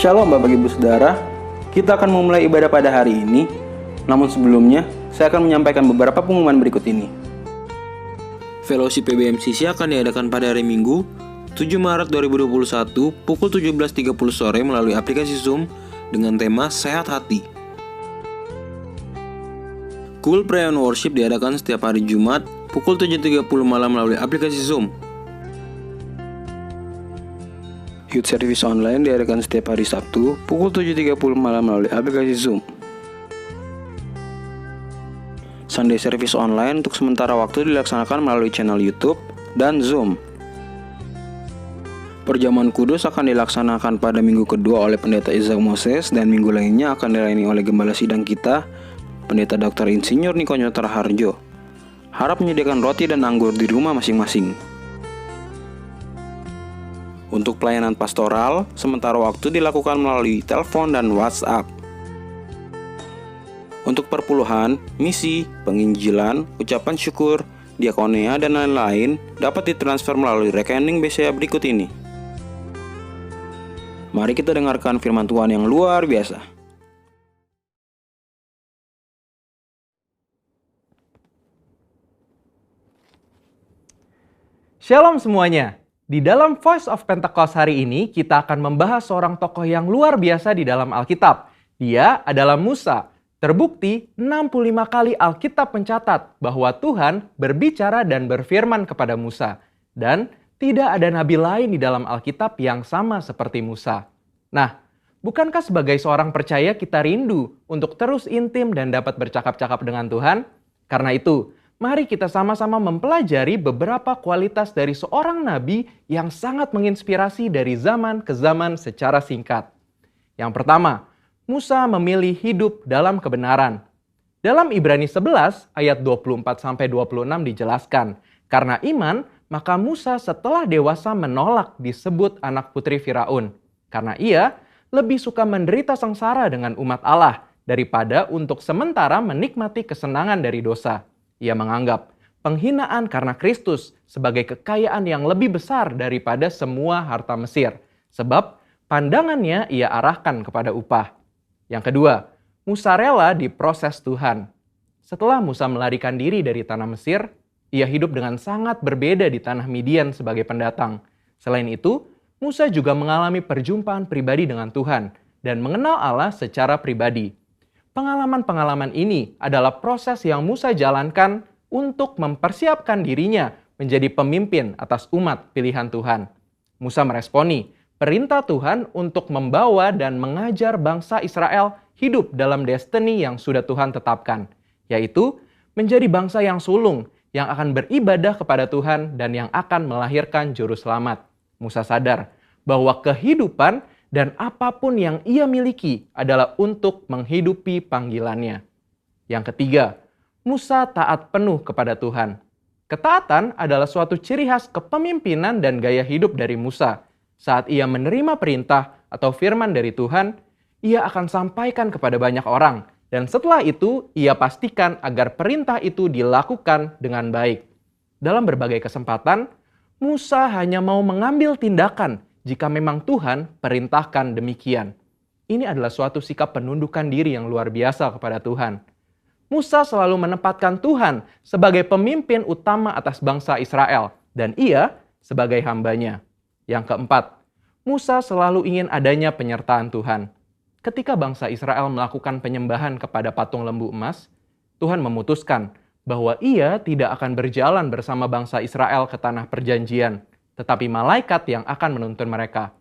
Shalom Bapak Ibu Saudara, kita akan memulai ibadah pada hari ini. Namun sebelumnya, saya akan menyampaikan beberapa pengumuman berikut ini. Fellowship PBMCC akan diadakan pada hari Minggu, 7 Maret 2021, pukul 17.30 sore melalui aplikasi Zoom dengan tema Sehat Hati. Cool Prayer and Worship diadakan setiap hari Jumat, pukul 7.30 malam melalui aplikasi Zoom. Youth Service Online diadakan setiap hari Sabtu, pukul 7.30 malam melalui aplikasi Zoom. Sunday Service Online untuk sementara waktu dilaksanakan melalui channel YouTube dan Zoom. Perjamuan Kudus akan dilaksanakan pada minggu kedua oleh Pendeta Isaac Moses dan minggu lainnya akan dilayani oleh Gembala Sidang kita, Pendeta Dr. Insinyur Niko Nyotra Harjo. Harap menyediakan roti dan anggur di rumah masing-masing. Untuk pelayanan pastoral, sementara waktu dilakukan melalui telepon dan WhatsApp. Untuk perpuluhan, misi, penginjilan, ucapan syukur, diakonia, dan lain-lain dapat ditransfer melalui rekening BCA berikut ini. Mari kita dengarkan firman Tuhan yang luar biasa. Shalom semuanya. Di dalam Voice of Pentecost hari ini, kita akan membahas seorang tokoh yang luar biasa di dalam Alkitab. Dia adalah Musa. Terbukti 65 kali Alkitab mencatat bahwa Tuhan berbicara dan berfirman kepada Musa. Dan tidak ada nabi lain di dalam Alkitab yang sama seperti Musa. Nah, bukankah sebagai seorang percaya kita rindu untuk terus intim dan dapat bercakap-cakap dengan Tuhan? Karena itu, mari kita sama-sama mempelajari beberapa kualitas dari seorang nabi yang sangat menginspirasi dari zaman ke zaman secara singkat. Yang pertama, Musa memilih hidup dalam kebenaran. Dalam Ibrani 11 ayat 24-26 dijelaskan, karena iman, maka Musa setelah dewasa menolak disebut anak putri Firaun. Karena ia lebih suka menderita sengsara dengan umat Allah daripada untuk sementara menikmati kesenangan dari dosa. Ia menganggap penghinaan karena Kristus sebagai kekayaan yang lebih besar daripada semua harta Mesir. Sebab pandangannya ia arahkan kepada upah. Yang kedua, Musa rela diproses Tuhan. Setelah Musa melarikan diri dari tanah Mesir, ia hidup dengan sangat berbeda di tanah Midian sebagai pendatang. Selain itu, Musa juga mengalami perjumpaan pribadi dengan Tuhan dan mengenal Allah secara pribadi. Pengalaman-pengalaman ini adalah proses yang Musa jalankan untuk mempersiapkan dirinya menjadi pemimpin atas umat pilihan Tuhan. Musa meresponi perintah Tuhan untuk membawa dan mengajar bangsa Israel hidup dalam destiny yang sudah Tuhan tetapkan, yaitu menjadi bangsa yang sulung, yang akan beribadah kepada Tuhan dan yang akan melahirkan juru selamat. Musa sadar bahwa kehidupan dan apapun yang ia miliki adalah untuk menghidupi panggilannya. Yang ketiga, Musa taat penuh kepada Tuhan. Ketaatan adalah suatu ciri khas kepemimpinan dan gaya hidup dari Musa. Saat ia menerima perintah atau firman dari Tuhan, ia akan sampaikan kepada banyak orang. Dan setelah itu, ia pastikan agar perintah itu dilakukan dengan baik. Dalam berbagai kesempatan, Musa hanya mau mengambil tindakan jika memang Tuhan perintahkan demikian. Ini adalah suatu sikap penundukan diri yang luar biasa kepada Tuhan. Musa selalu menempatkan Tuhan sebagai pemimpin utama atas bangsa Israel, dan ia sebagai hambanya. Yang keempat, Musa selalu ingin adanya penyertaan Tuhan. Ketika bangsa Israel melakukan penyembahan kepada patung lembu emas, Tuhan memutuskan bahwa ia tidak akan berjalan bersama bangsa Israel ke tanah perjanjian, tetapi malaikat yang akan menuntun mereka.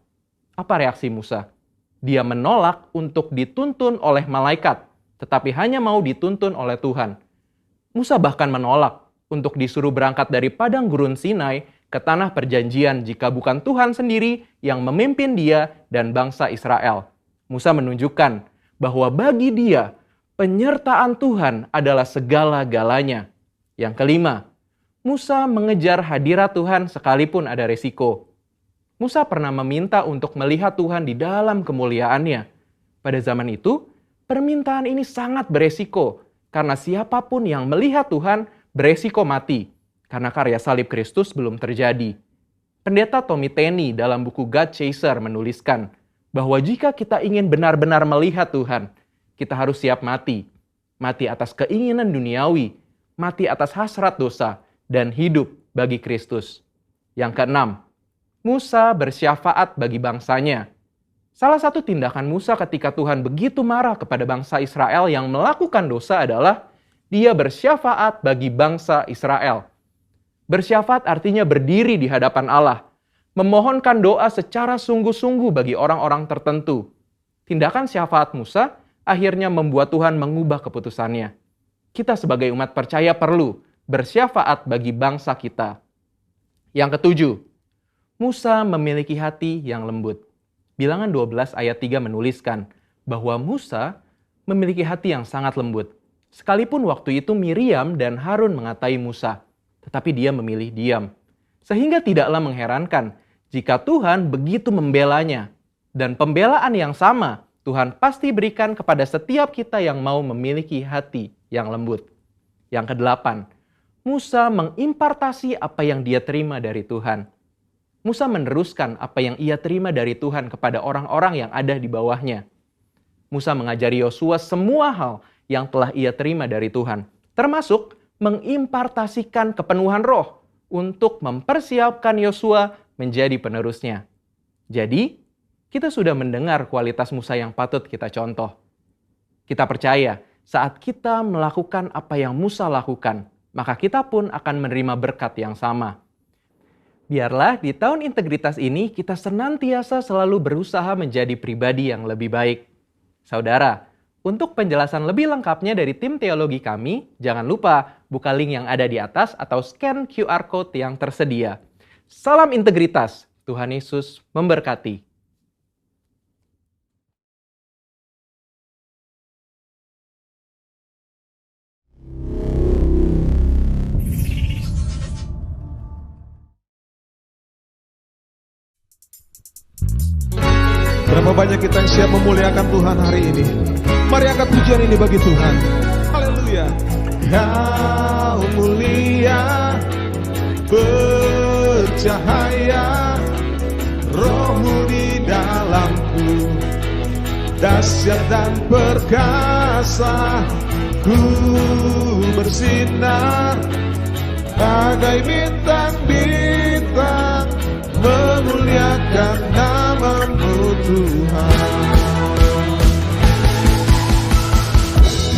Apa reaksi Musa? Dia menolak untuk dituntun oleh malaikat, tetapi hanya mau dituntun oleh Tuhan. Musa bahkan menolak untuk disuruh berangkat dari padang gurun Sinai ke tanah perjanjian jika bukan Tuhan sendiri yang memimpin dia dan bangsa Israel. Musa menunjukkan bahwa bagi dia, penyertaan Tuhan adalah segala-galanya. Yang kelima, Musa mengejar hadirat Tuhan sekalipun ada resiko. Musa pernah meminta untuk melihat Tuhan di dalam kemuliaannya. Pada zaman itu, permintaan ini sangat beresiko, karena siapapun yang melihat Tuhan beresiko mati, karena karya salib Kristus belum terjadi. Pendeta Tommy Tenney dalam buku God Chaser menuliskan, bahwa jika kita ingin benar-benar melihat Tuhan, kita harus siap mati. Mati atas keinginan duniawi, mati atas hasrat dosa, dan hidup bagi Kristus. Yang keenam, Musa bersyafaat bagi bangsanya. Salah satu tindakan Musa ketika Tuhan begitu marah kepada bangsa Israel yang melakukan dosa adalah dia bersyafaat bagi bangsa Israel. Bersyafaat artinya berdiri di hadapan Allah, memohonkan doa secara sungguh-sungguh bagi orang-orang tertentu. Tindakan syafaat Musa akhirnya membuat Tuhan mengubah keputusannya. Kita sebagai umat percaya perlu bersyafaat bagi bangsa kita. Yang ketujuh, Musa memiliki hati yang lembut. Bilangan 12 ayat 3 menuliskan bahwa Musa memiliki hati yang sangat lembut. Sekalipun waktu itu Miriam dan Harun mengatai Musa, tetapi dia memilih diam. Sehingga tidaklah mengherankan jika Tuhan begitu membelanya. Dan pembelaan yang sama Tuhan pasti berikan kepada setiap kita yang mau memiliki hati yang lembut. Yang kedelapan, Musa mengimpartasi apa yang dia terima dari Tuhan. Musa meneruskan apa yang ia terima dari Tuhan kepada orang-orang yang ada di bawahnya. Musa mengajari Yosua semua hal yang telah ia terima dari Tuhan, termasuk mengimpartasikan kepenuhan roh untuk mempersiapkan Yosua menjadi penerusnya. Jadi, kita sudah mendengar kualitas Musa yang patut kita contoh. Kita percaya saat kita melakukan apa yang Musa lakukan, maka kita pun akan menerima berkat yang sama. Biarlah di tahun integritas ini kita senantiasa selalu berusaha menjadi pribadi yang lebih baik. Saudara, untuk penjelasan lebih lengkapnya dari tim teologi kami, jangan lupa buka link yang ada di atas atau scan QR Code yang tersedia. Salam integritas, Tuhan Yesus memberkati. Berapa banyak kita yang siap memuliakan Tuhan hari ini? Mari angkat pujian ini bagi Tuhan. Haleluya. Kau mulia, bercahaya, Roh-Mu di dalamku, dahsyat dan perkasa, ku bersinar bagai bintang-bintang, memuliakan nama-Mu Tuhan.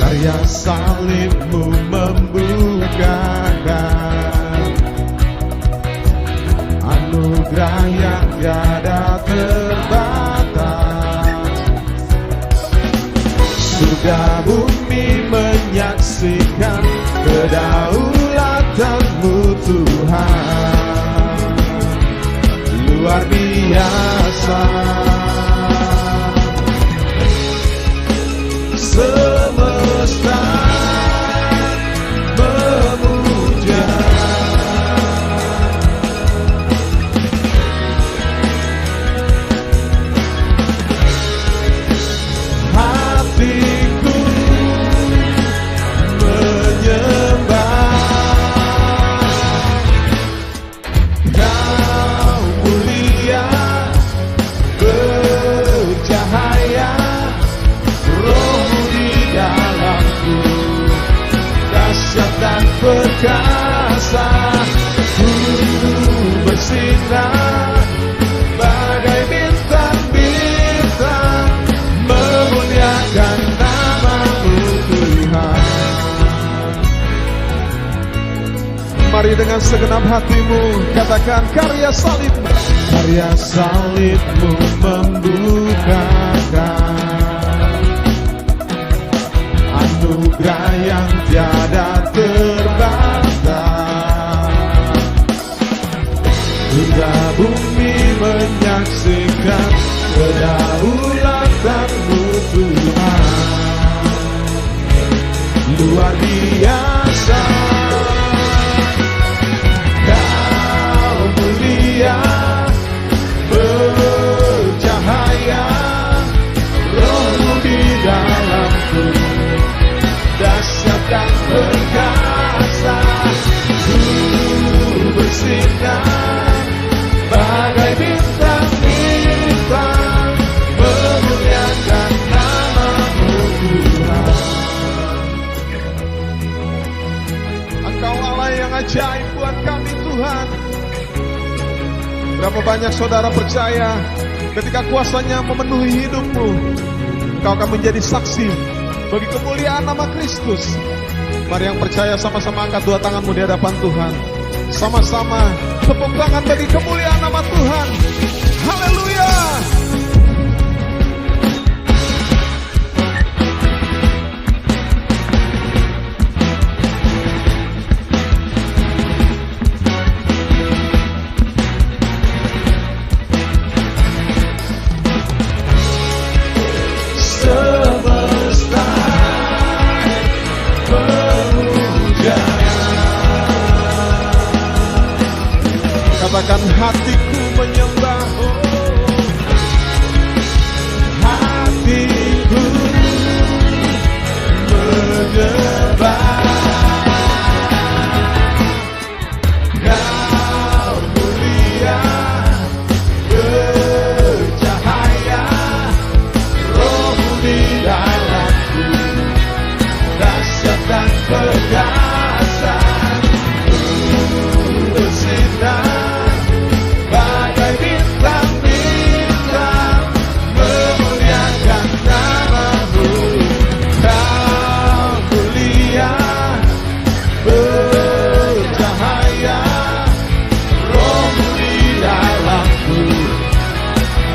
Karya salib-Mu membukakan anugerah yang tiada terbatas. Surga bumi menyaksikan kedaulatan-Mu Tuhan. Luar biasa. Semesta memuja, hatiku menyembah. Kau mulia, bercahaya, Roh-Mu di dalamku, dahsyat dan perkasa, ku bersinar bagai bintang-bintang, memuliakan nama-Mu Tuhan. Mari dengan segenap hatimu katakan karya salib-Mu. Karya salib-Mu membukakan anugerah yang tiada terbatas. Surga bumi menyaksikan kedaulatan-Mu Tuhan. Luar biasa. Kau mulia, bercahaya, Roh-Mu di dalamku, dahsyat dan perkasa, ku bersinar bagai bintang-bintang, kerinduan kami Tuhan. Berapa banyak saudara percaya ketika kuasanya memenuhi hidupmu, engkau akan menjadi saksi bagi kemuliaan nama Kristus. Mari yang percaya sama-sama angkat dua tanganmu di hadapan Tuhan. Sama-sama tepuk tangan bagi kemuliaan nama Tuhan. Haleluya. Katakan hatiku menyembah, hatiku menyembah. Kau mulia, bercahaya, Rohmu di dalamku, dahsyat dan perkasa, bersinar bagai bintang-bintang, memuliakan nama-Mu. Kau mulia, bercahaya, Rohmu di dalamku,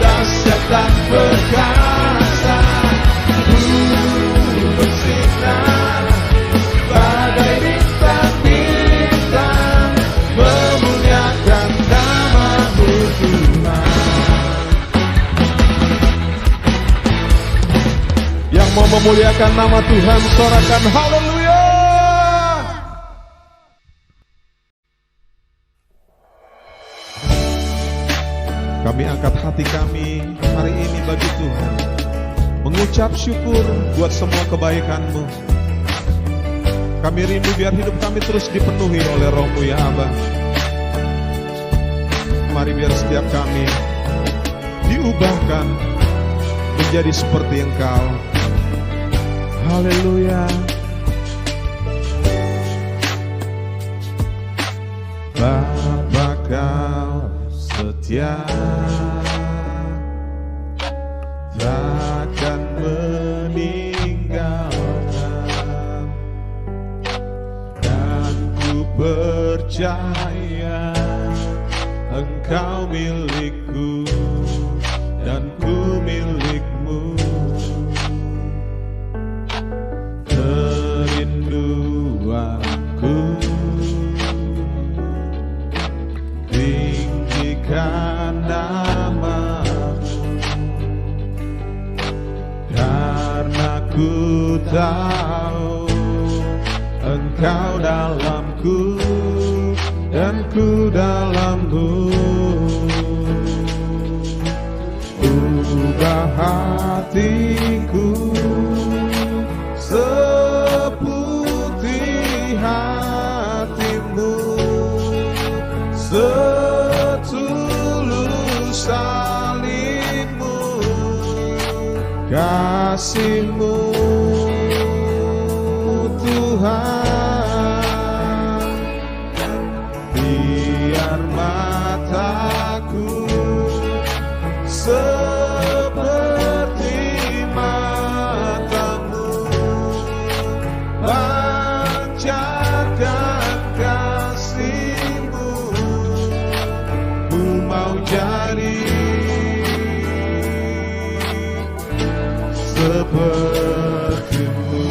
dahsyat dan perkasa, bersinar bagai bintang-bintang, memuliakan nama-Mu Tuhan. Yang mau memuliakan nama Tuhan, sorakan haleluya. Kami angkat hati kami hari ini bagi Tuhan, mengucap syukur buat semua kebaikan-Mu. Kami rindu biar hidup kami terus dipenuhi oleh Roh-Mu ya Aba. Mari biar setiap kami diubahkan menjadi seperti Engkau. Haleluya. Bapa Kau setia, takkan meninggalkan, dan ku percaya Engkau milikku dan ku milikmu. Kerinduanku tinggikan nama-Mu, karena ku tahu Engkau dalamku dan ku dalam-Mu. Ubah hatiku seputih hati-Mu, setulus salib-Mu, kasih-Mu Tuhan. Biar mataku seperti mata-Mu, pancarkan kasih-Mu. Ku mau jadi seperti-Mu.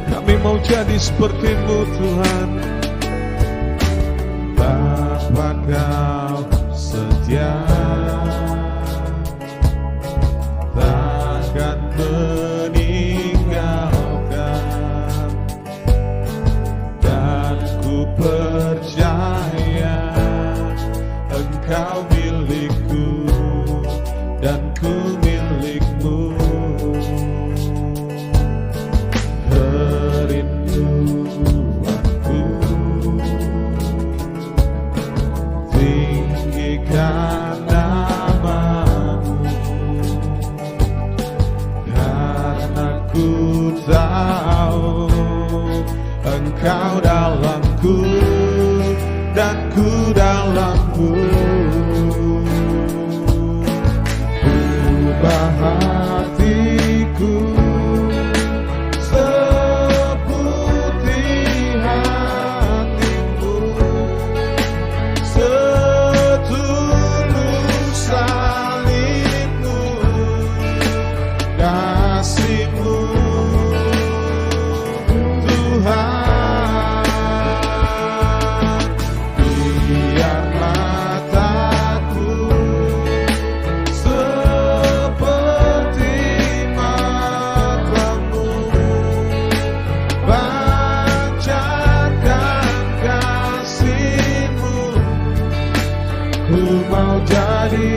Kami mau jadi seperti-Mu Tuhan. Bapa Kau setia, takkan meninggalkan, dan ku percaya Engkau milikku dan ku milikmu. Kerinduanku tinggi Engkau dalamku dan ku dalammu. Ubah hatiku seputih hatimu, setulus salibmu, kasihmu Tuhan. Biar mataku seperti matamu, pancarkan kasihmu. Ku mau jadi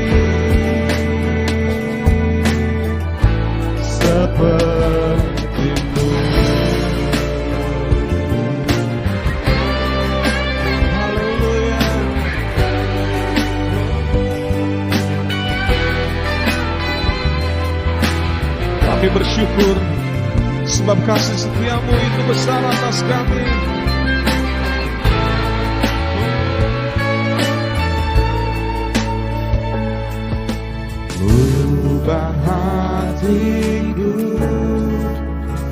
sepertimu. Haleluya. Kami bersyukur sebab kasih setiamu itu besar atas kami. Ubah hatiku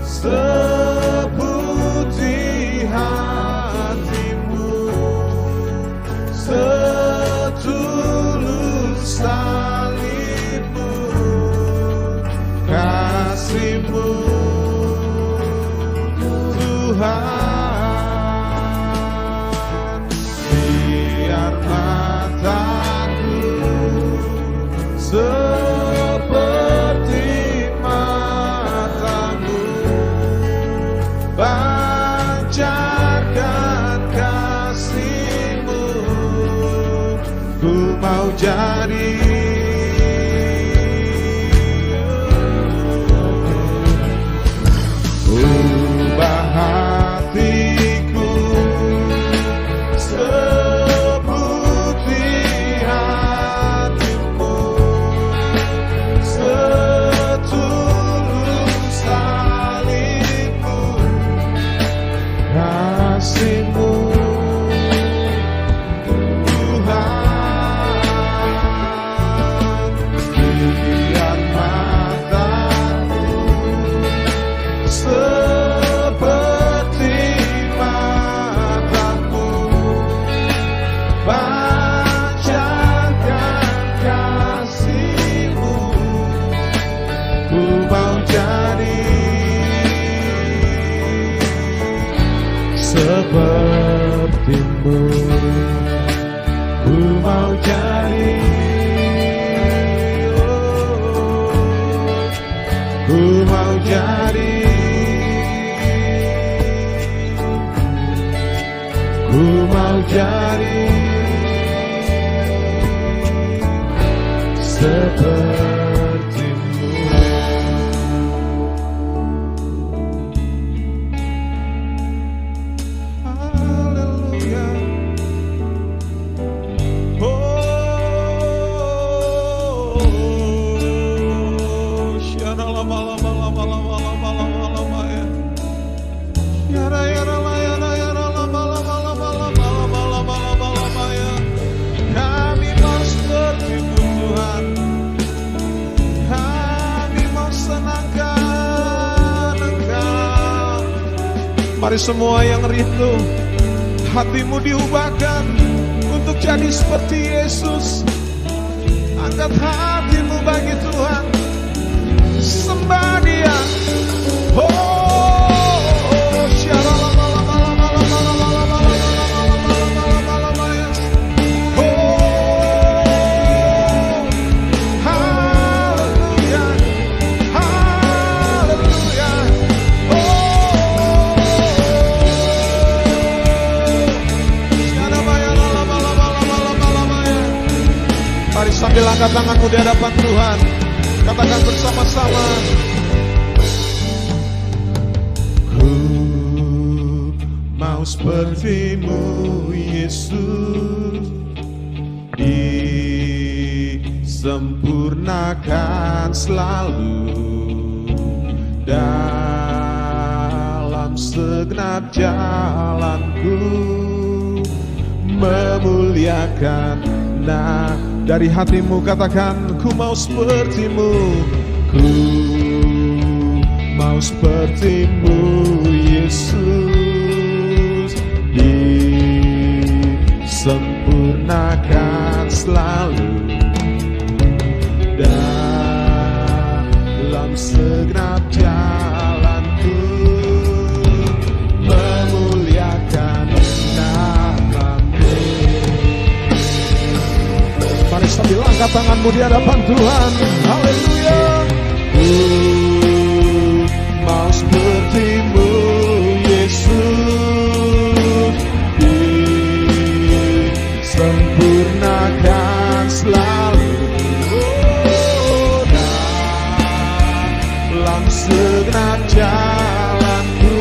seputih hatimu, setulus salibmu, kasihmu Tuhan. Biar mataku seperti matamu, pancarkan kasihmu. Ku mau jadi ubah hatiku seputih hatimu, setulus salibmu, kasihmu Tuhan. Biar mataku seperti matamu, pancarkan kasihmu. Ku mau jadi sepertimu. Ku mau jadi, ku mau jadi, ku mau jadi sepertimu. Haleluya. Kami mau seperti-Mu Tuhan, kami mau senangkan Engkau. Mari semua yang rindu hatimu diubahkan untuk jadi seperti Yesus. Angkat hatimu bagi Tuhan, sembah Dia. Mari sambil angkat tanganmu di hadapan Tuhan, katakan bersama-sama. Ku mau seperti-Mu Yesus, disempurnakan selalu dalam segenap segenap jalanku, memuliakan. Nah, dari hatimu katakan, ku mau sepertimu, ku mau sepertimu Yesus, disempurnakan selalu dalam segenap jalanku, memuliakan nama-Mu. Mari sambil angkat tanganmu di hadapan Tuhan. Haleluya. Mau sepertimu Yesus, disempurnakan selalu dalam segenap jalanku,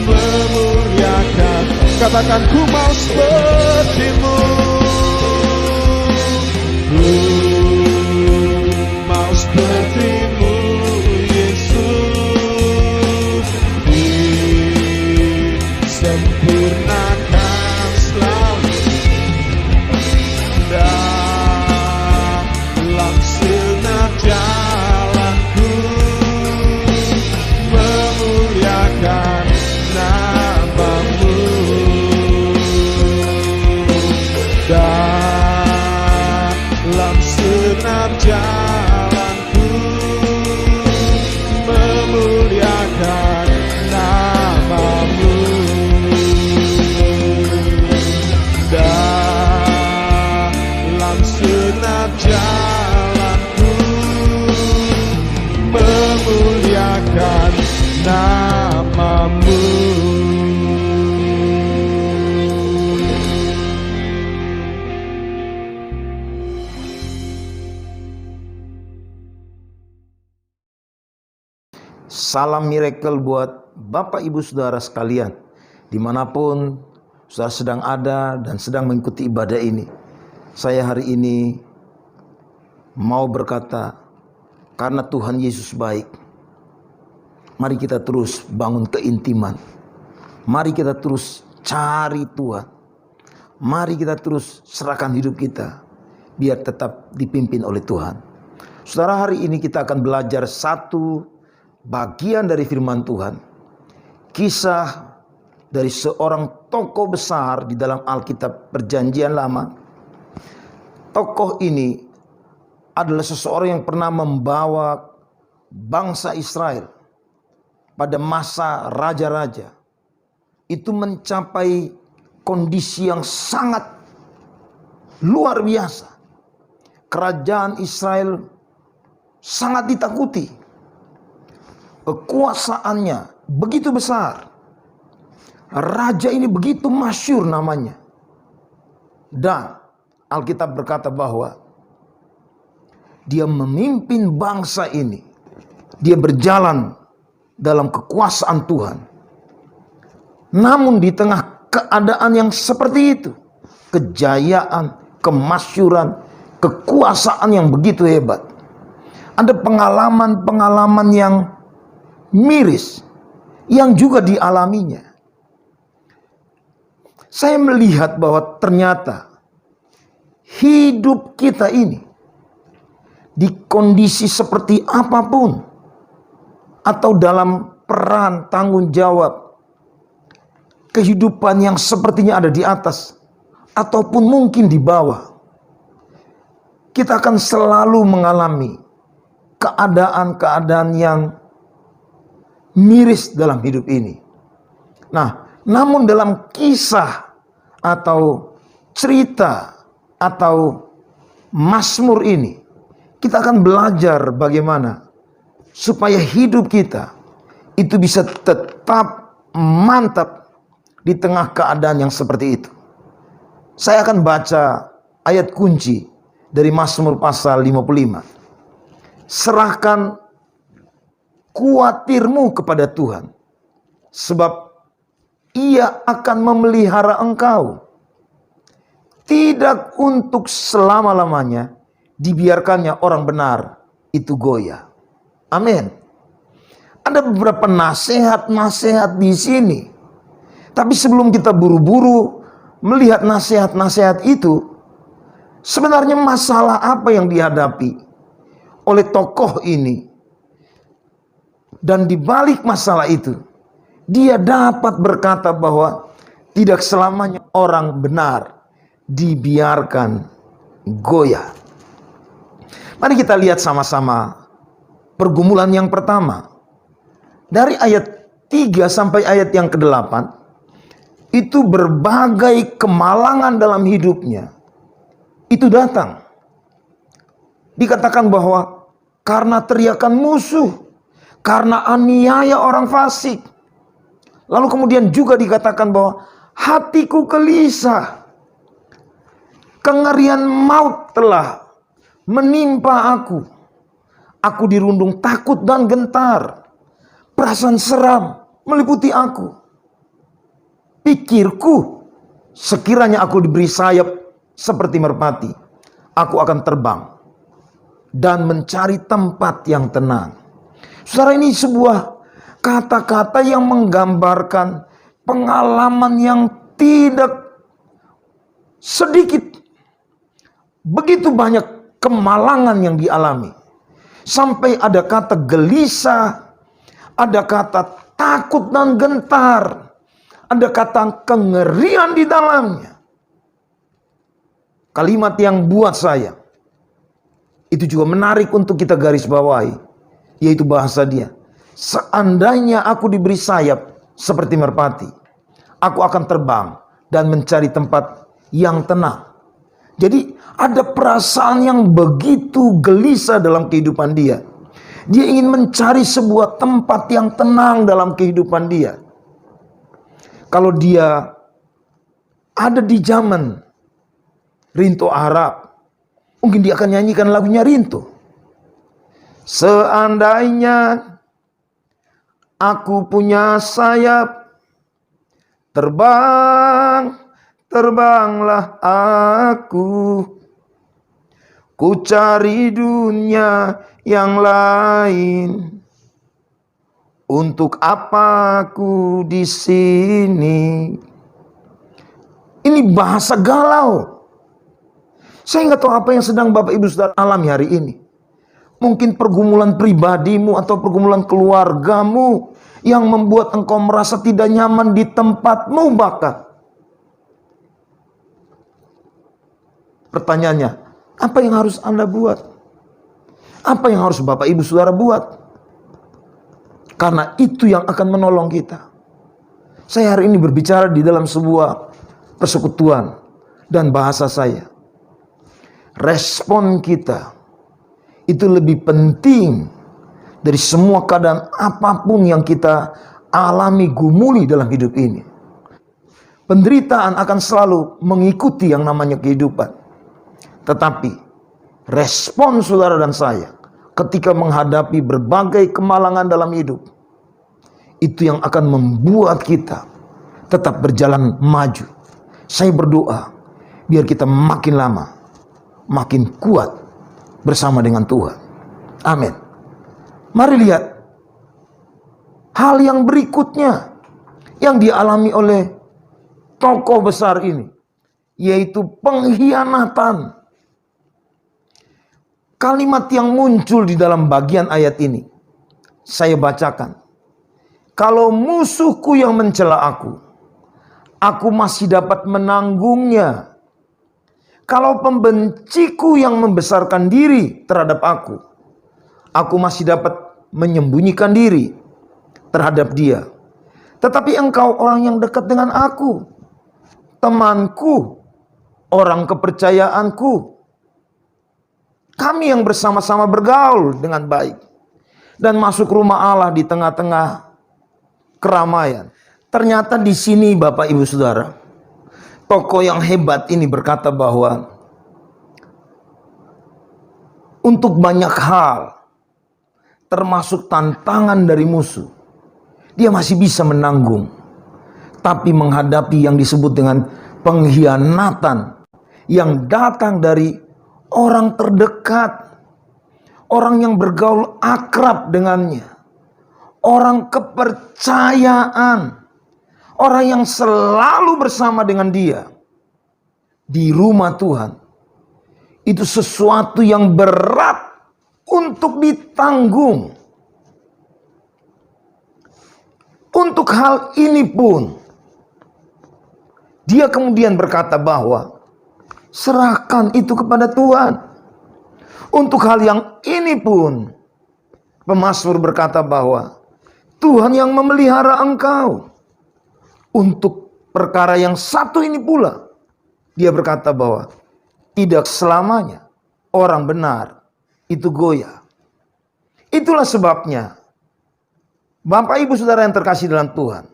memuliakan. Katakan, ku mau sepertimu, ku mau sepertimu Yesus, disempurnakan selalu dalam segenap jalanku, memuliakan nama-Mu. Dalam segenap jalanku, memuliakan nama-Mu. Dalam segenap jalanku, memuliakan nama-Mu. Salam miracle buat Bapak Ibu Saudara sekalian, dimanapun saudara sedang ada dan sedang mengikuti ibadah ini. Saya hari ini mau berkata, karena Tuhan Yesus baik, mari kita terus bangun keintiman. Mari kita terus cari Tuhan. Mari kita terus serahkan hidup kita, biar tetap dipimpin oleh Tuhan. Saudara, hari ini kita akan belajar satu bagian dari firman Tuhan. Kisah dari seorang tokoh besar di dalam Alkitab Perjanjian Lama. Tokoh ini adalah seseorang yang pernah membawa bangsa Israel pada masa raja-raja itu mencapai kondisi yang sangat luar biasa. Kerajaan Israel sangat ditakuti. Kekuasaannya begitu besar. Raja ini begitu masyhur namanya. Dan Alkitab berkata bahwa dia memimpin bangsa ini. Dia berjalan dalam kekuasaan Tuhan. Namun di tengah keadaan yang seperti itu, kejayaan, kemasyhuran, kekuasaan yang begitu hebat, ada pengalaman-pengalaman yang miris yang juga dialaminya. Saya melihat bahwa ternyata hidup kita ini di kondisi seperti apapun, atau dalam peran tanggung jawab kehidupan yang sepertinya ada di atas ataupun mungkin di bawah, kita akan selalu mengalami keadaan-keadaan yang miris dalam hidup ini. Nah, namun dalam kisah atau cerita atau Mazmur ini, kita akan belajar bagaimana supaya hidup kita itu bisa tetap mantap di tengah keadaan yang seperti itu. Saya akan baca ayat kunci dari Mazmur pasal 55. Serahkan kuatirmu kepada Tuhan, sebab Ia akan memelihara engkau. Tidak untuk selama-lamanya dibiarkannya orang benar itu goyah. Amin. Ada beberapa nasihat-nasihat di sini. Tapi sebelum kita buru-buru melihat nasihat-nasihat itu, sebenarnya masalah apa yang dihadapi oleh tokoh ini? Dan di balik masalah itu, dia dapat berkata bahwa tidak selamanya orang benar dibiarkan goyah. Mari kita lihat sama-sama pergumulan yang pertama. Dari ayat 3 sampai ayat yang ke-8, itu berbagai kemalangan dalam hidupnya itu datang. Dikatakan bahwa karena teriakan musuh, karena aniaya orang fasik. Lalu kemudian juga dikatakan bahwa hatiku gelisah, kengerian maut telah menimpa aku. Aku dirundung takut dan gentar, perasaan seram meliputi aku. Pikirku, sekiranya aku diberi sayap seperti merpati, aku akan terbang dan mencari tempat yang tenang. Saudara, ini sebuah kata-kata yang menggambarkan pengalaman yang tidak sedikit. Begitu banyak kemalangan yang dialami. Sampai ada kata gelisah, ada kata takut dan gentar, ada kata kengerian di dalamnya. Kalimat yang buat saya itu juga menarik untuk kita garis bawahi, yaitu bahasa dia. Seandainya aku diberi sayap seperti merpati, aku akan terbang dan mencari tempat yang tenang. Jadi ada perasaan yang begitu gelisah dalam kehidupan dia. Dia ingin mencari sebuah tempat yang tenang dalam kehidupan dia. Kalau dia ada di zaman Rinto Arab, mungkin dia akan nyanyikan lagunya Rinto. Seandainya aku punya sayap, terbanglah aku. Ku cari dunia yang lain. Untuk apa aku di sini? Ini bahasa galau. Saya nggak tahu apa yang sedang Bapak Ibu Saudara alami hari ini. Mungkin pergumulan pribadimu atau pergumulan keluargamu yang membuat engkau merasa tidak nyaman di tempatmu bahkan. Pertanyaannya, apa yang harus Anda buat? Apa yang harus Bapak Ibu Saudara buat? Karena itu yang akan menolong kita. Saya hari ini berbicara di dalam sebuah persekutuan dan bahasa saya. Respon kita itu lebih penting dari semua keadaan apapun yang kita alami gumuli dalam hidup ini. Penderitaan akan selalu mengikuti yang namanya kehidupan. Tetapi respon saudara dan saya ketika menghadapi berbagai kemalangan dalam hidup, itu yang akan membuat kita tetap berjalan maju. Saya berdoa biar kita makin lama makin kuat bersama dengan Tuhan. Amin. Mari lihat hal yang berikutnya yang dialami oleh tokoh besar ini, yaitu pengkhianatan. Kalimat yang muncul di dalam bagian ayat ini, saya bacakan. Kalau musuhku yang mencela aku masih dapat menanggungnya. Kalau pembenciku yang membesarkan diri terhadap aku masih dapat menyembunyikan diri terhadap dia. Tetapi engkau orang yang dekat dengan aku, temanku, orang kepercayaanku, kami yang bersama-sama bergaul dengan baik dan masuk rumah Allah di tengah-tengah keramaian. Ternyata di sini Bapak Ibu Saudara, tokoh yang hebat ini berkata bahwa untuk banyak hal, termasuk tantangan dari musuh, dia masih bisa menanggung. Tapi menghadapi yang disebut dengan pengkhianatan yang datang dari orang terdekat, orang yang bergaul akrab dengannya, orang kepercayaan, orang yang selalu bersama dengan dia di rumah Tuhan, itu sesuatu yang berat untuk ditanggung. Untuk hal ini pun dia kemudian berkata bahwa serahkan itu kepada Tuhan. Untuk hal yang ini pun pemazmur berkata bahwa Tuhan yang memelihara engkau. Untuk perkara yang satu ini pula dia berkata bahwa tidak selamanya orang benar itu goyah. Itulah sebabnya Bapak Ibu Saudara yang terkasih dalam Tuhan,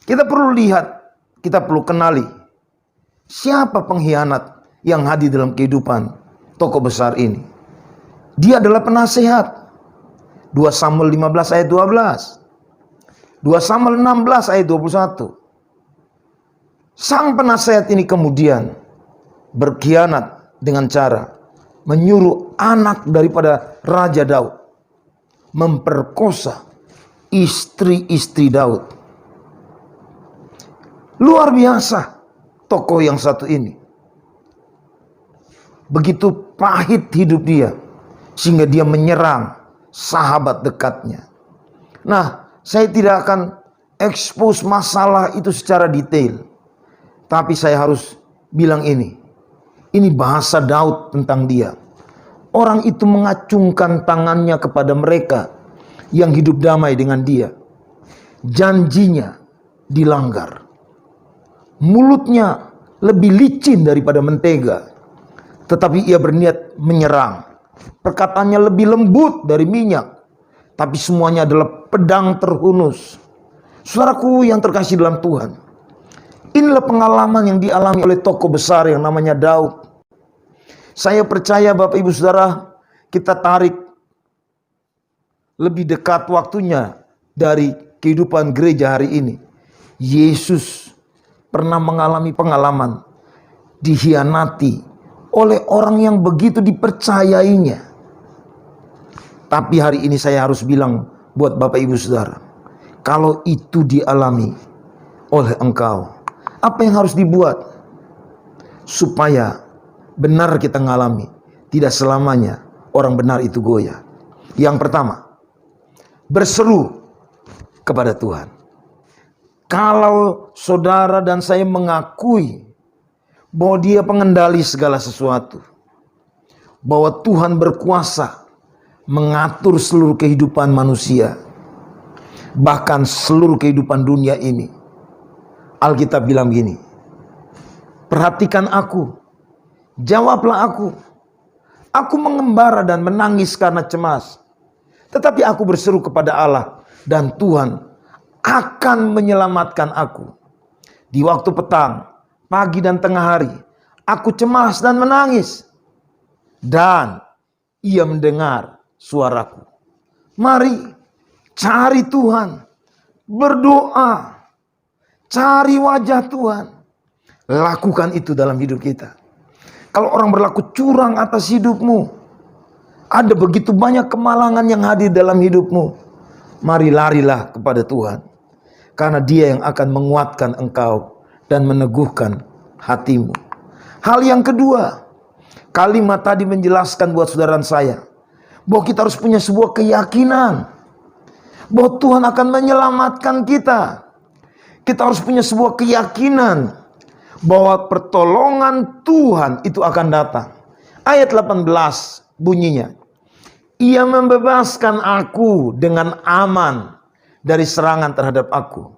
kita perlu lihat, kita perlu kenali siapa pengkhianat yang hadir dalam kehidupan tokoh besar ini. Dia adalah penasehat. 2 Samuel 15 ayat 12. 2 Samuel 16 ayat 21. Sang penasehat ini kemudian berkhianat dengan cara menyuruh anak daripada Raja Daud memperkosa istri-istri Daud. Luar biasa tokoh yang satu ini. Begitu pahit hidup dia sehingga dia menyerang sahabat dekatnya. Nah, saya tidak akan expose masalah itu secara detail, tapi saya harus bilang ini bahasa Daud tentang dia. Orang itu mengacungkan tangannya kepada mereka yang hidup damai dengan dia. Janjinya dilanggar. Mulutnya lebih licin daripada mentega, tetapi ia berniat menyerang. Perkataannya lebih lembut dari minyak, tapi semuanya adalah pedang terhunus. Saudaraku yang terkasih dalam Tuhan, inilah pengalaman yang dialami oleh tokoh besar yang namanya Daud. Saya percaya Bapak Ibu Saudara, kita tarik lebih dekat waktunya dari kehidupan gereja hari ini. Yesus pernah mengalami pengalaman dikhianati oleh orang yang begitu dipercayainya. Tapi hari ini saya harus bilang buat Bapak Ibu Saudara, kalau itu dialami oleh engkau, apa yang harus dibuat supaya benar kita ngalami tidak selamanya orang benar itu goyah? Yang pertama, berseru kepada Tuhan. Kalau saudara dan saya mengakui bahwa Dia pengendali segala sesuatu, bahwa Tuhan berkuasa mengatur seluruh kehidupan manusia, bahkan seluruh kehidupan dunia ini, Alkitab bilang begini, perhatikan aku, jawablah aku. Aku mengembara dan menangis karena cemas, tetapi aku berseru kepada Allah, dan Tuhan akan menyelamatkan aku. Di waktu petang, pagi dan tengah hari, aku cemas dan menangis, dan Ia mendengar suaraku. Mari cari Tuhan, berdoa, cari wajah Tuhan. Lakukan itu dalam hidup kita. Kalau orang berlaku curang atas hidupmu, ada begitu banyak kemalangan yang hadir dalam hidupmu, mari larilah kepada Tuhan, karena Dia yang akan menguatkan engkau dan meneguhkan hatimu. Hal yang kedua, kalimat tadi menjelaskan buat saudara saya bahwa kita harus punya sebuah keyakinan bahwa Tuhan akan menyelamatkan kita. Kita harus punya sebuah keyakinan bahwa pertolongan Tuhan itu akan datang. Ayat 18 bunyinya, Ia membebaskan aku dengan aman dari serangan terhadap aku,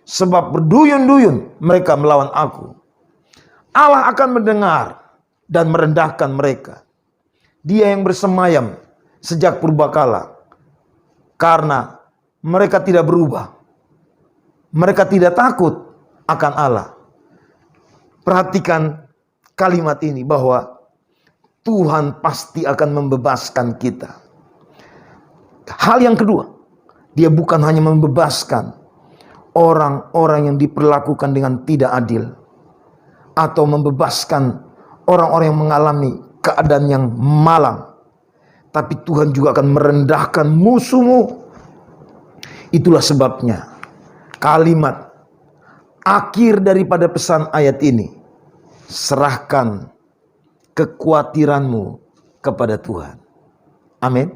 sebab berduyun-duyun mereka melawan aku. Allah akan mendengar dan merendahkan mereka. Dia yang bersemayam sejak purbakala, karena mereka tidak berubah. Mereka tidak takut akan Allah. Perhatikan kalimat ini bahwa Tuhan pasti akan membebaskan kita. Hal yang kedua, Dia bukan hanya membebaskan orang-orang yang diperlakukan dengan tidak adil, atau membebaskan orang-orang yang mengalami keadaan yang malang, tapi Tuhan juga akan merendahkan musuhmu. Itulah sebabnya kalimat akhir daripada pesan ayat ini, serahkan kekhawatiranmu kepada Tuhan. Amin.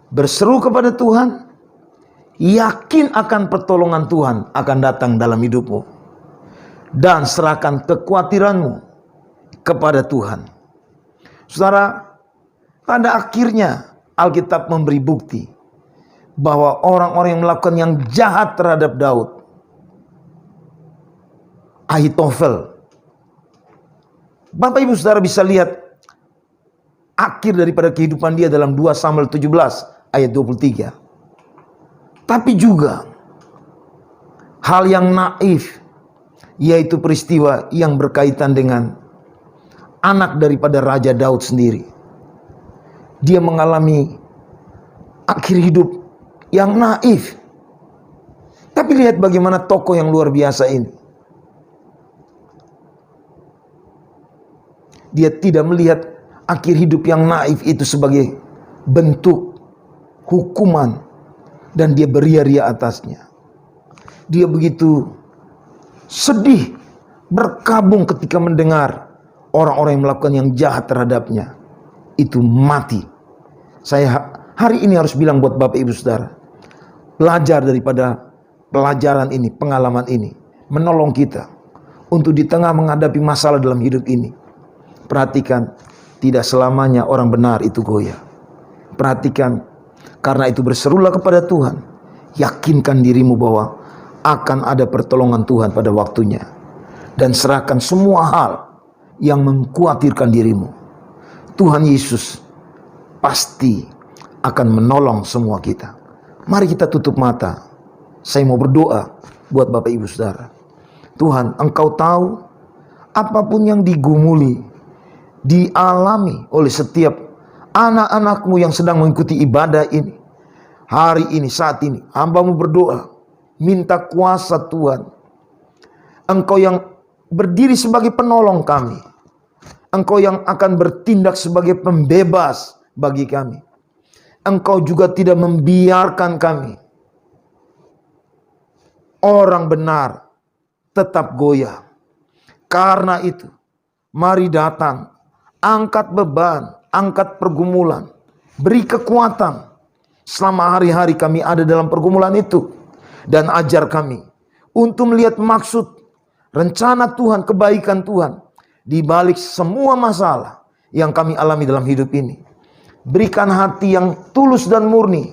Berseru kepada Tuhan, yakin akan pertolongan Tuhan akan datang dalam hidupmu, dan serahkan kekhawatiranmu kepada Tuhan. Saudara, pada akhirnya Alkitab memberi bukti bahwa orang-orang yang melakukan yang jahat terhadap Daud, Ahitofel, Bapak Ibu Saudara bisa lihat akhir daripada kehidupan dia dalam 2 Samuel 17 ayat 23. Tapi juga hal yang naif, yaitu peristiwa yang berkaitan dengan anak daripada Raja Daud sendiri. Dia mengalami akhir hidup yang naif. Tapi lihat bagaimana tokoh yang luar biasa ini. Dia tidak melihat akhir hidup yang naif itu sebagai bentuk hukuman, dan dia beria-ria atasnya. Dia begitu sedih, berkabung ketika mendengar orang-orang yang melakukan yang jahat terhadapnya itu mati. Saya hari ini harus bilang buat Bapak Ibu Saudara, belajar daripada pelajaran ini, pengalaman ini, menolong kita untuk di tengah menghadapi masalah dalam hidup ini. Perhatikan, tidak selamanya orang benar itu goyah. Perhatikan, karena itu berserulah kepada Tuhan. Yakinkan dirimu bahwa akan ada pertolongan Tuhan pada waktunya. Dan serahkan semua hal yang mengkhawatirkan dirimu. Tuhan Yesus pasti akan menolong semua kita. Mari kita tutup mata. Saya mau berdoa buat Bapak Ibu Saudara. Tuhan, Engkau tahu apapun yang digumuli, dialami oleh setiap anak-anakmu yang sedang mengikuti ibadah ini. Hari ini, saat ini, hamba-Mu berdoa, minta kuasa Tuhan. Engkau yang berdiri sebagai penolong kami. Engkau yang akan bertindak sebagai pembebas bagi kami. Engkau juga tidak membiarkan kami, orang benar, tetap goyah. Karena itu, mari datang. Angkat beban, angkat pergumulan, beri kekuatan selama hari-hari kami ada dalam pergumulan itu. Dan ajar kami untuk melihat maksud, rencana Tuhan, kebaikan Tuhan di balik semua masalah yang kami alami dalam hidup ini. Berikan hati yang tulus dan murni.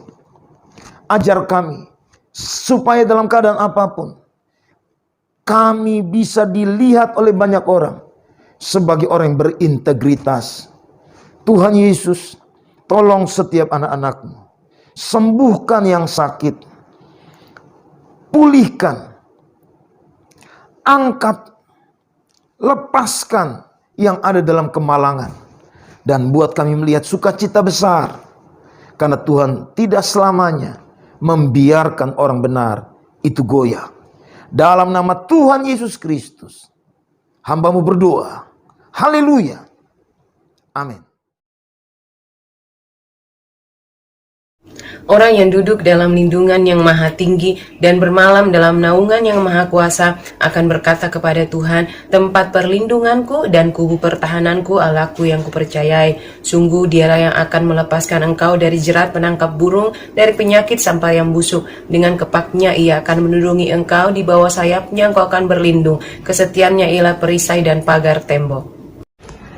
Ajar kami supaya dalam keadaan apapun kami bisa dilihat oleh banyak orang sebagai orang yang berintegritas. Tuhan Yesus, tolong setiap anak-anak-Mu. Sembuhkan yang sakit. Pulihkan. Angkat. Lepaskan yang ada dalam kemalangan. Dan buat kami melihat sukacita besar. Karena Tuhan tidak selamanya membiarkan orang benar itu goyah. Dalam nama Tuhan Yesus Kristus, hamba-Mu berdoa. Haleluya. Amin. Orang yang duduk dalam lindungan yang maha tinggi dan bermalam dalam naungan yang maha kuasa akan berkata kepada Tuhan, tempat perlindunganku dan kubu pertahananku, Allahku yang kupercayai. Sungguh dialah yang akan melepaskan engkau dari jerat penangkap burung, dari penyakit sampai yang busuk. Dengan kepaknya ia akan menudungi engkau, di bawah sayapnya engkau akan berlindung. Kesetiaannya ialah perisai dan pagar tembok.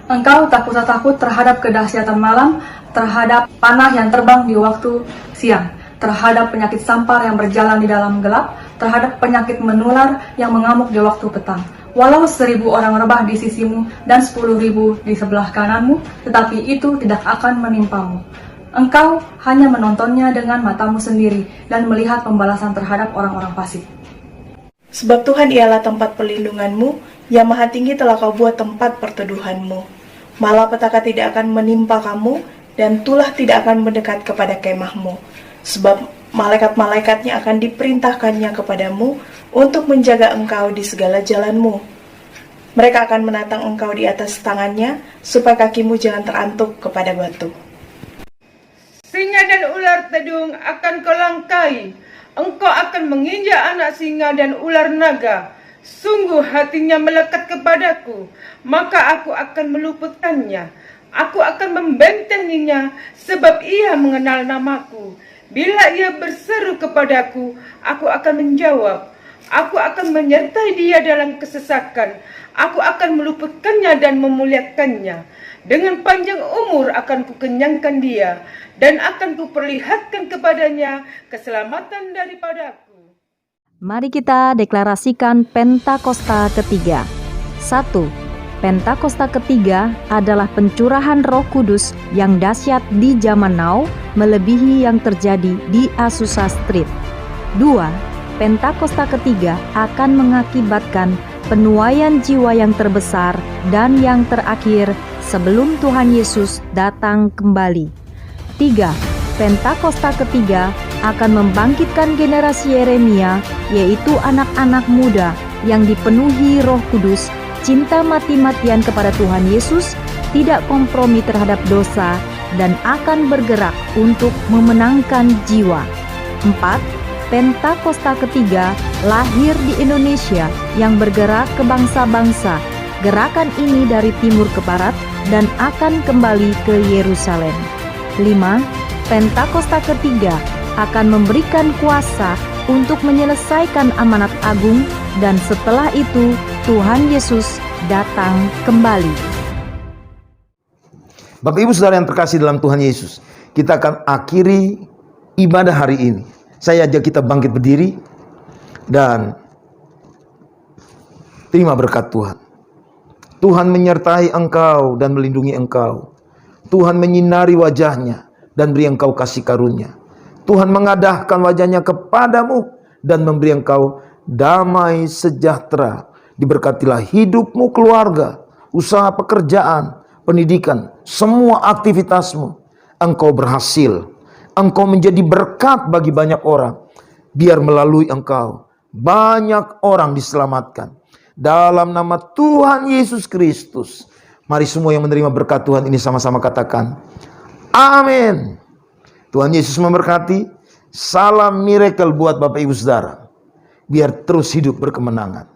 Engkau tak usah takut terhadap kedahsyatan malam, terhadap panah yang terbang di waktu siang, terhadap penyakit sampar yang berjalan di dalam gelap, terhadap penyakit menular yang mengamuk di waktu petang. Walau 1000 orang rebah di sisimu dan 10.000 di sebelah kananmu, tetapi itu tidak akan menimpamu. Engkau hanya menontonnya dengan matamu sendiri dan melihat pembalasan terhadap orang-orang fasik. Sebab Tuhan ialah tempat perlindunganmu, yang maha tinggi telah kau buat tempat perteduhanmu. Malapetaka tidak akan menimpa kamu, dan tulah tidak akan mendekat kepada kemahmu. Sebab malaikat-malaikatnya akan diperintahkannya kepadamu untuk menjaga engkau di segala jalanmu. Mereka akan menatang engkau di atas tangannya, supaya kakimu jangan terantuk kepada batu. singa dan ular tedung akan kau langkai. Engkau akan menginjak anak singa dan ular naga. Sungguh hatinya melekat kepadaku, maka aku akan meluputkannya. Aku akan membentenginya, sebab ia mengenal namaku. Bila ia berseru kepadaku, aku akan menjawab. Aku akan menyertai dia dalam kesesakan. Aku akan meluputkannya dan memuliakannya. Dengan panjang umur akan kukenyangkan dia, dan akan kuperlihatkan kepadanya keselamatan daripadaku. Mari kita deklarasikan Pentakosta ketiga. 1. Pentakosta ketiga adalah pencurahan Roh Kudus yang dahsyat di zaman now, melebihi yang terjadi di Azusa Street. 2. Pentakosta ketiga akan mengakibatkan penuaian jiwa yang terbesar dan yang terakhir sebelum Tuhan Yesus datang kembali. 3. Pentakosta ketiga akan membangkitkan generasi Yeremia, yaitu anak-anak muda yang dipenuhi Roh Kudus, cinta mati-matian kepada Tuhan Yesus, tidak kompromi terhadap dosa, dan akan bergerak untuk memenangkan jiwa. 4. Pentakosta ketiga lahir di Indonesia yang bergerak ke bangsa-bangsa. Gerakan ini dari timur ke barat dan akan kembali ke Yerusalem. 5. Pentakosta ketiga akan memberikan kuasa untuk menyelesaikan amanat agung, dan setelah itu Tuhan Yesus datang kembali. Bapak Ibu Saudara yang terkasih dalam Tuhan Yesus, kita akan akhiri ibadah hari ini. Saya ajak kita bangkit berdiri dan terima berkat Tuhan. Tuhan menyertai engkau dan melindungi engkau. Tuhan menyinari wajahnya dan beri engkau kasih karunia. Tuhan mengadahkan wajahnya kepadamu dan memberi engkau damai sejahtera. Diberkatilah hidupmu, keluarga, usaha pekerjaan, pendidikan, semua aktivitasmu. Engkau berhasil. Engkau menjadi berkat bagi banyak orang. Biar melalui engkau banyak orang diselamatkan. Dalam nama Tuhan Yesus Kristus. Mari semua yang menerima berkat Tuhan ini sama-sama katakan amin. Tuhan Yesus memberkati. Salam miracle buat Bapak Ibu Saudara. Biar terus hidup berkemenangan.